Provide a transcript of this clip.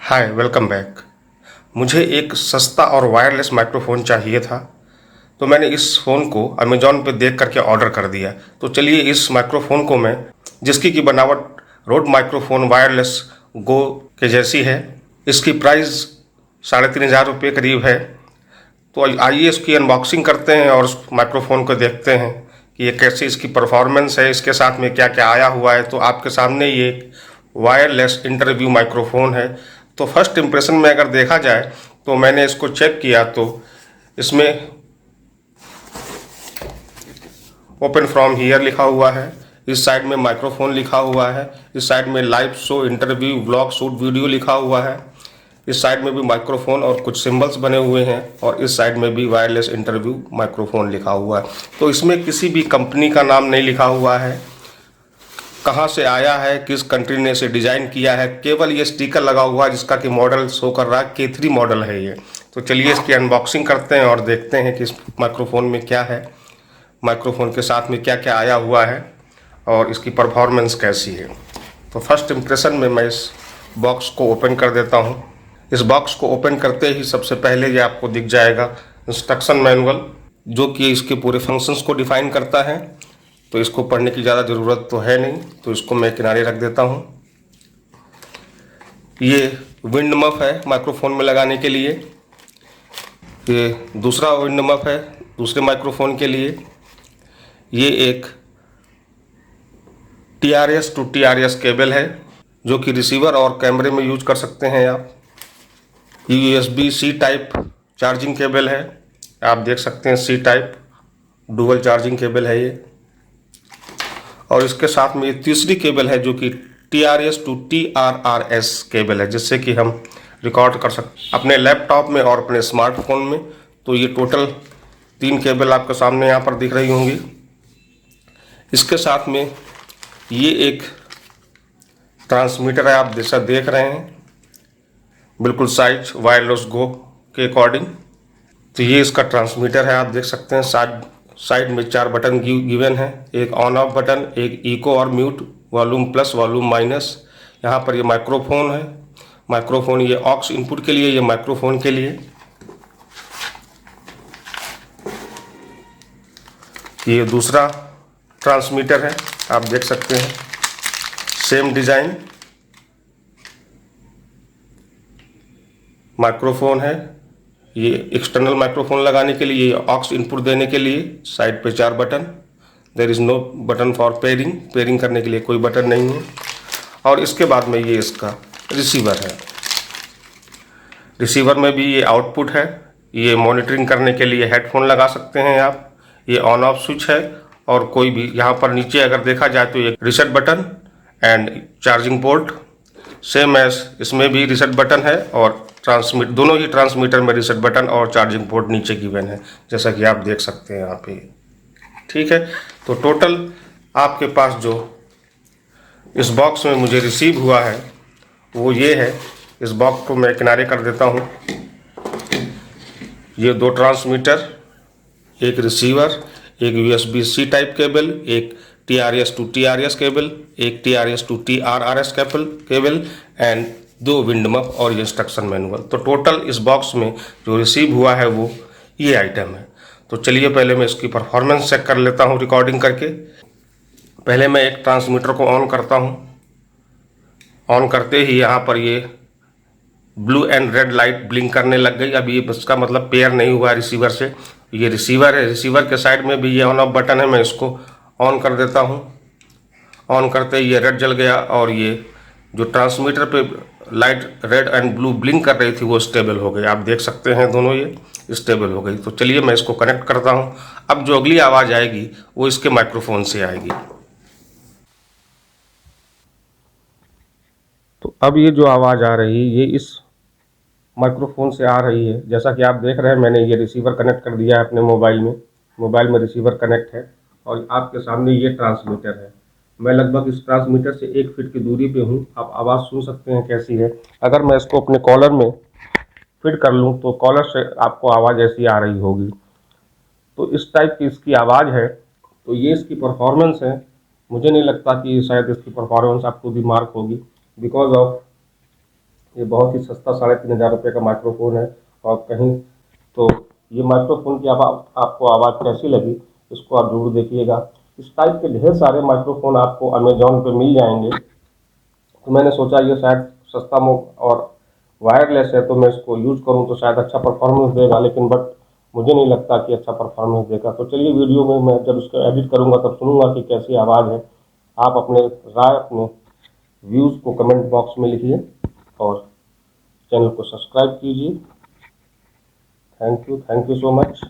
हाय, welcome back. मुझे एक सस्ता और वायरलेस माइक्रोफ़ोन चाहिए था, तो मैंने इस फ़ोन को अमेज़ॉन पे देख करके ऑर्डर कर दिया। तो चलिए इस माइक्रोफ़ोन को मैं, जिसकी की बनावट रोड माइक्रोफ़ोन वायरलेस गो के जैसी है, इसकी प्राइस 3500 रुपये करीब है। तो आइए इसकी अनबॉक्सिंग करते हैं और उस माइक्रोफ़ोन को देखते हैं कि ये कैसी इसकी परफॉर्मेंस है, इसके साथ में क्या क्या आया हुआ है। तो आपके सामने ये वायरलेस इंटरव्यू माइक्रोफ़ोन है। तो फर्स्ट इम्प्रेशन में अगर देखा जाए तो मैंने इसको चेक किया तो इसमें ओपन फ्रॉम हियर लिखा हुआ है, इस साइड में माइक्रोफोन लिखा हुआ है, इस साइड में live show interview vlog shoot video लिखा हुआ है, इस साइड में भी माइक्रोफोन और कुछ सिंबल्स बने हुए हैं और इस साइड में भी वायरलेस इंटरव्यू माइक्रोफोन लिखा हुआ है। तो इसमें किसी भी कंपनी का नाम नहीं लिखा हुआ है, कहाँ से आया है, किस कंट्री ने इसे डिज़ाइन किया है, केवल ये स्टिकर लगा हुआ है जिसका कि मॉडल शो कर रहा है K3 मॉडल है ये। तो चलिए इसकी अनबॉक्सिंग करते हैं और देखते हैं कि इस माइक्रोफोन में क्या है, माइक्रोफोन के साथ में क्या क्या आया हुआ है और इसकी परफॉर्मेंस कैसी है। तो फर्स्ट इम्प्रेशन में मैं इस बॉक्स को ओपन कर देता हूँ। इस बॉक्स को ओपन करते ही सबसे पहले ये आपको दिख जाएगा इंस्ट्रक्शन मैनुअल, जो कि इसके पूरे फंक्शंस को डिफाइन करता है। तो इसको पढ़ने की ज़्यादा ज़रूरत तो है नहीं, तो इसको मैं किनारे रख देता हूँ। ये विंड मफ है माइक्रोफोन में लगाने के लिए, ये दूसरा विंड मफ है दूसरे माइक्रोफोन के लिए। ये एक TRS टू TRS केबल है जो कि रिसीवर और कैमरे में यूज कर सकते हैं आप। USB-C टाइप चार्जिंग केबल है, आप देख सकते हैं C type dual charging cable है ये। और इसके साथ में ये तीसरी केबल है जो कि TRS टू TRRS केबल है, जिससे कि हम रिकॉर्ड कर सकते अपने लैपटॉप में और अपने स्मार्टफोन में। तो ये टोटल 3 केबल आपके सामने यहाँ पर दिख रही होंगी। इसके साथ में ये एक ट्रांसमीटर है, आप जैसा देख रहे हैं, बिल्कुल साइज वायरलेस गो के अकॉर्डिंग। तो ये इसका ट्रांसमीटर है, आप देख सकते हैं। साइड में 4 बटन गिवन है, एक ऑन ऑफ बटन, एक इको और mute, volume plus volume minus. यहाँ पर ये माइक्रोफोन है, माइक्रोफोन ये ऑक्स इनपुट के लिए, ये माइक्रोफोन के लिए। ये दूसरा ट्रांसमीटर है, आप देख सकते हैं, सेम डिज़ाइन माइक्रोफोन है। ये एक्सटर्नल माइक्रोफोन लगाने के लिए, ये ऑक्स इनपुट देने के लिए साइड पे 4 button. There is no button for pairing करने के लिए कोई बटन नहीं है। और इसके बाद में ये इसका रिसीवर है, रिसीवर में भी ये आउटपुट है। ये मॉनिटरिंग करने के लिए हेडफोन लगा सकते हैं आप। ये ऑन ऑफ स्विच है और कोई भी यहाँ पर नीचे अगर देखा जाए तो ये reset button and charging port, same as इसमें भी रीसेट बटन है और दोनों ही ट्रांसमीटर में रीसेट बटन और चार्जिंग पोर्ट नीचे गिवन है, जैसा कि आप देख सकते हैं यहाँ पे। ठीक है, तो टोटल आपके पास जो इस बॉक्स में मुझे रिसीव हुआ है वो ये है। इस बॉक्स को मैं किनारे कर देता हूँ। ये 2 ट्रांसमीटर, एक रिसीवर, एक USB-C टाइप केबल, एक TRS टू TRS केबल, एक TRS to TRRS cable and 2 wind muff और ये इंस्ट्रक्शन मैनुअल। तो टोटल इस बॉक्स में जो रिसीव हुआ है वो ये आइटम है। तो चलिए पहले मैं इसकी परफॉर्मेंस चेक कर लेता हूँ रिकॉर्डिंग करके। पहले मैं एक ट्रांसमीटर को ऑन करता हूँ। ऑन करते ही यहाँ पर ये blue and red light blink करने लग गई। अभी इसका मतलब पेयर नहीं हुआ रिसीवर से। ये रिसीवर है, रिसीवर के साइड में भी ये ऑन ऑफ बटन है, मैं इसको ऑन कर देता हूँ। ऑन करते ही ये रेड जल गया और ये जो ट्रांसमीटर पे light red and blue blink कर रही थी वो स्टेबल हो गई। आप देख सकते हैं दोनों ये स्टेबल हो गई। तो चलिए मैं इसको कनेक्ट करता हूँ। अब जो अगली आवाज़ आएगी वो इसके माइक्रोफोन से आएगी। तो अब ये जो आवाज़ आ रही है ये इस माइक्रोफोन से आ रही है। जैसा कि आप देख रहे हैं, मैंने ये रिसीवर कनेक्ट कर दिया है अपने मोबाइल में रिसीवर कनेक्ट है और आपके सामने ये ट्रांसमीटर है। मैं लगभग इस ट्रांसमीटर से 1 फीट की दूरी पे हूँ। आप आवाज़ सुन सकते हैं कैसी है। अगर मैं इसको अपने कॉलर में फिट कर लूँ तो कॉलर से आपको आवाज़ ऐसी आ रही होगी। तो इस टाइप की इसकी आवाज़ है। तो ये इसकी परफॉर्मेंस है। मुझे नहीं लगता कि शायद इसकी परफॉर्मेंस आपको भी मार्क होगी बिकॉज ऑफ ये बहुत ही सस्ता 3,500 रुपये का माइक्रोफोन है। और कहीं तो ये माइक्रोफोन की आपको आवाज़ कैसी लगी, इसको आप जरूर देखिएगा। इस टाइप के ढेर सारे माइक्रोफोन आपको अमेजोन पे मिल जाएंगे। तो मैंने सोचा ये शायद सस्ता और वायरलेस है, तो मैं इसको यूज़ करूँ तो शायद अच्छा परफॉर्मेंस देगा, लेकिन बट मुझे नहीं लगता कि अच्छा परफॉर्मेंस देगा। तो चलिए वीडियो में मैं जब इसको एडिट करूँगा तब सुनूंगा कि कैसी आवाज़ है। आप अपने राय, अपने व्यूज़ को कमेंट बॉक्स में लिखिए और चैनल को सब्सक्राइब कीजिए। Thank you so much.